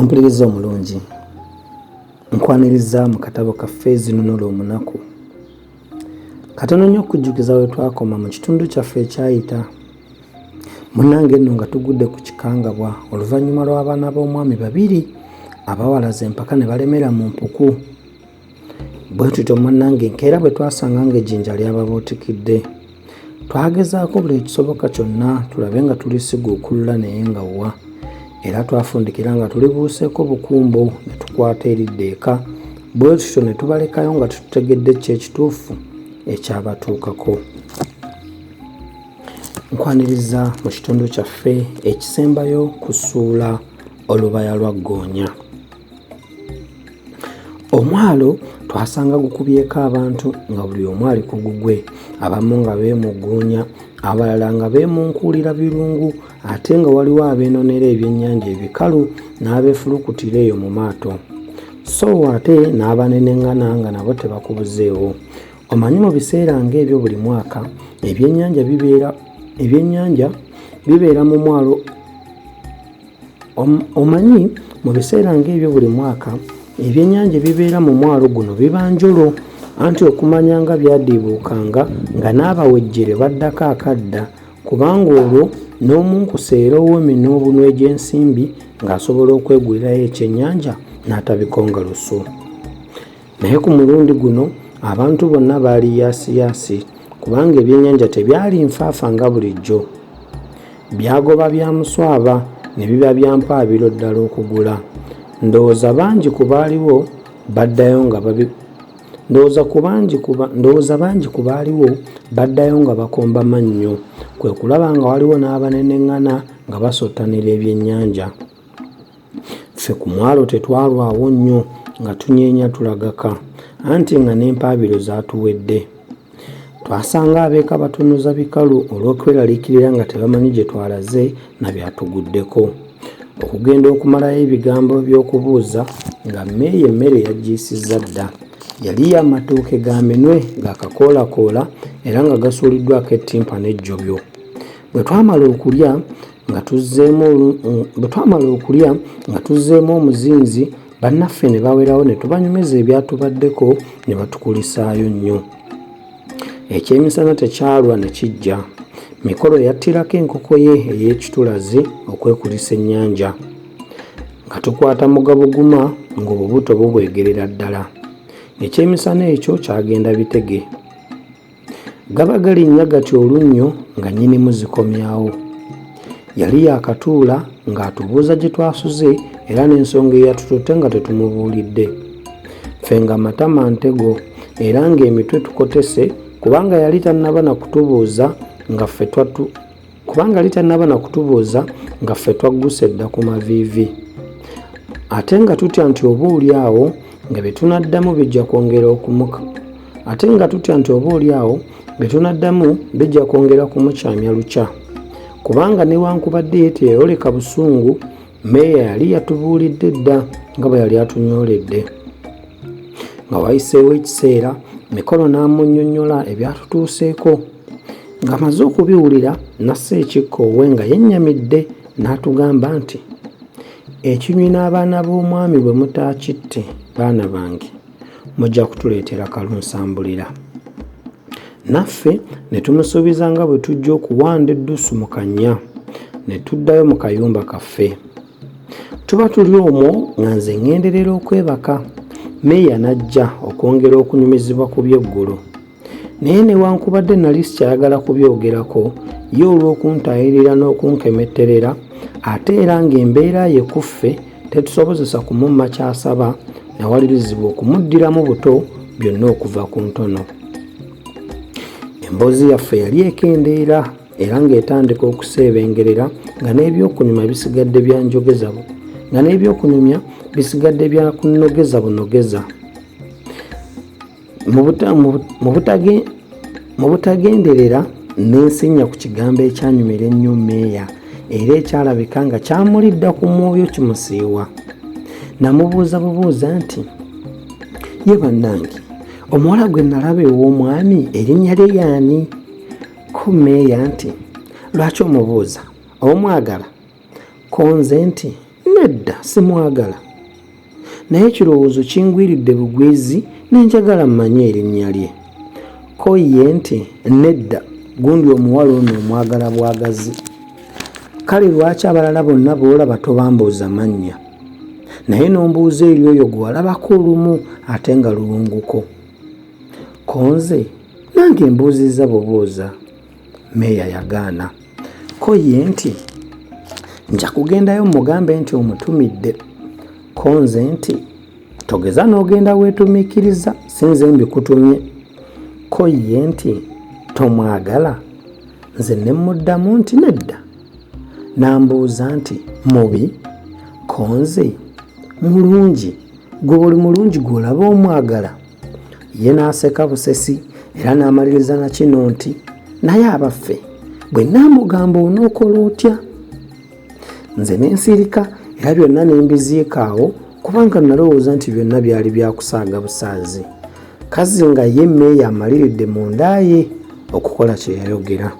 Ompuliriza omulungi, nkwaniriza mu katabo kaffe zinunula omunaku. Katono nnyo okujjukiza we twakoma mu kitundu kyaffe ekyayita. Munnange nno nga tugudde ku kikangabwa oluvannyuma lw'abaana b'omwami babiri abawalaza empaka ne balemera mu mpuku. Bwe tutyo munnange nkeera bwe twasanga ng'ejjinja lyababuutikidde. Twagezaako buli ekisoboka kyonna tulabe nga tulisiguukulula naye nga wa. Era twafundikira nga tulibuuseeko bukumbo ne tukwata eridda eka. Bwe tutyo ne tubalekayo nga tutegedde ki ekituufu ekyabatuukako. Nkwaniriza mu kitundu kyaffe ekisembayo kusuula olubaya lwa ggoonya. Omwalo twasanga gukubyeko abantu nga buli omu ali ku gugwe, abamu nga beemugguunya, abalala nga beemunkuulira birungu, ate nga waliwo abeenonera ebyennyanja ebikalu n'abeefulukutira eyo mu maato. So ate n'abanenengana nga nabo tebakubuzeewo. Omanyi mu biseera ng'ebyo buli mwaka ebyennyanja bibeera mu mwalo. Omanyi mu biseera ng'ebyo buli mwaka ebyennyanja bibeera mu mwalo guno biba njolo, anti okumanya nga byadiibuukanga nga n'abawejjere baddako akadda, kubanga olwo n'omunkuseera ow'emino obunwe gy'ensimbi ng'asobola okwegulirayo ekyennyanja n'atabikonga lusu. Naye ku mulundi guno abantu bonna baali yaasiyaasi, kubanga ebyennyanja tebyali nfaafa nga bulijjo. Byagoba bya muswaba ne biba bya mpaabiro ddala okugula. Ndowooza bangi ku baaliwo baddayo nga bakomba mannyo, kwe kulaba nga waliwo n'abanenengana nga basottanira ebyennyanja. Ffe ku mwalo tetwalwawo nnyo nga tunyeenya tulagaka, anti nga n'empaabiro zaatuwedde. Twasanga abeeka batunuza bikalu olw'okweraliikirira nga tebamanyi gye twalaze na byatuguddeko. Okugenda okumalayo ebigambo by'okubuuza nga mmeeyi emmere yagiisizza dda. Yali y'amatooke ga minwe gaakakoolakoola era nga gasuuliddwako ettimpa n'ejjobyo. Bwe twamala okulya nga tuzzeemu omuzinzi, bannaffe ne bawerawo ne tubanyumiza ebyatubaddeko ne batukulisaayo nnyo. Ekyemisana tekyalwa ne kijja. Mikolo yattirako enkoko ye ey'ekitulazi okwekulisa ennyanja. Nga tukwata mugabuguma ng'obubuto bubwegerera ddala. Ekyemisana ekyo kyagenda bitege. Gaba galinnya gatyo olunnyo nga nnyinimu zikomyawo. Yali yaakatuula ng'atubuuza gye twasuze era n'ensonga eyatututte nga tetumubuulidde. Ffe nga matama ntego era ng'emitwe tukotese kubanga yali tannaba na kutubuuza nga ffe twagguse dda ku maviivi. Ate nga tutya nti oboolyawo nga bye tunaddamu bijja kwongera kumukyamya lukya. Kubanga newankubadde ye teyayoleka busungu, mmeeya yali yatubuulidde dda nga bwe yali atunyooledde. Nga wayiseewo ekiseera, Mikolo n'amunnyonnyola ebyatutuuseeko. Ng'amaze okubiwulira nassa ekikkoowe nga yennyamidde n'atugamba nti, ekinywi n'abaana b'omwami bwe mutaakitte baana bange, mujja kutuleetera kalunsambulira. Naffe ne tumusuubiza nga bwe tujja okuwanda eddusu mu kannya, ne tuddayo mu kayumba kaffe. Tuba tuli omwo nga nze ŋŋenderera okwebaka. Mmeeya n'ajja okwongera okunyumizibwa ku by'eggulo. Naye newankubadde nali sikyayagala kubyogerako, ye olw'okuntaayirira n'okunkemetterera, ate era ng'embeera ye ku ffe tetusobozesa kumumma ky'asaba, nawalirizibwa okumuddiramu buto byonna okuva ku ntono. Emboozi yaffe yali ekendeera era ng'etandika okuseebengerera nga n'ebyokunyumya bisigadde bya kunogeza bunogeza. Mu butagenderera n'ensinya ku kigambo ekyanyumira ennyo mmeeya era ekyalabika nga kyamulidda ku mwoyo kimusiiwa. Namubuuza bubuuza nti, ye bannange, omuwala gwe nalaba ew'omwami erinnya lye y'ani? Ko mmeeya nti, lwaki omubuuza? Omwagala? Ko nze nti, nedda simwagala, naye ekirowoozo kingwiridde bugwizi nenjagala mmanye erinnya lye. Ko ye nti nedda, gundi omuwala ono omwagala bwagazi. Kale lwaki abalala bonna boolaba tobambuuza mannya, naye n'ombuuza eri oyo gwe walabako olumu ate nga luwunguko? Ko nze nange mbuuzizza bubuuza. Meeya yagaana. Ko ye nti nja kugendayo mugambe nti omutumidde. Ko nze nti togeza n'ogenda weetumiikiriza, sinze mbikutumye. Ko ye nti tomwagala? Nze ne muddamu nti nedda. N'ambuuza nti mubi? Ko nze mulungi. Gwe buli mulungi gw'olaba omwagala? Ye n'aseka busesi era n'amaliriza na kino nti naye abaffe bwe naamugamba onookola otya? Nze ne nsirika era byonna ne mbiziika awo kubanga nalowooza nti byonna byali byakusaaga busaazi. Kazi nga ye Meeya amaliridde munda ye okukola kye yayogera.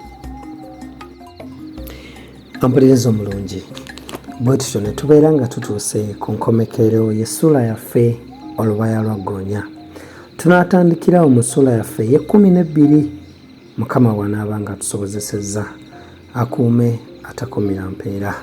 Mpuliriza omulungi, bwe tutyo ne tubeera nga tutuuse ku nkomekero y'essuula yaffe Olubaya lwa Ggoonya. Tunaatandikira mu ssuula yaffe ye-12. Mukama w'anaaba nga tusobozesezza akuume atakumira mpeera.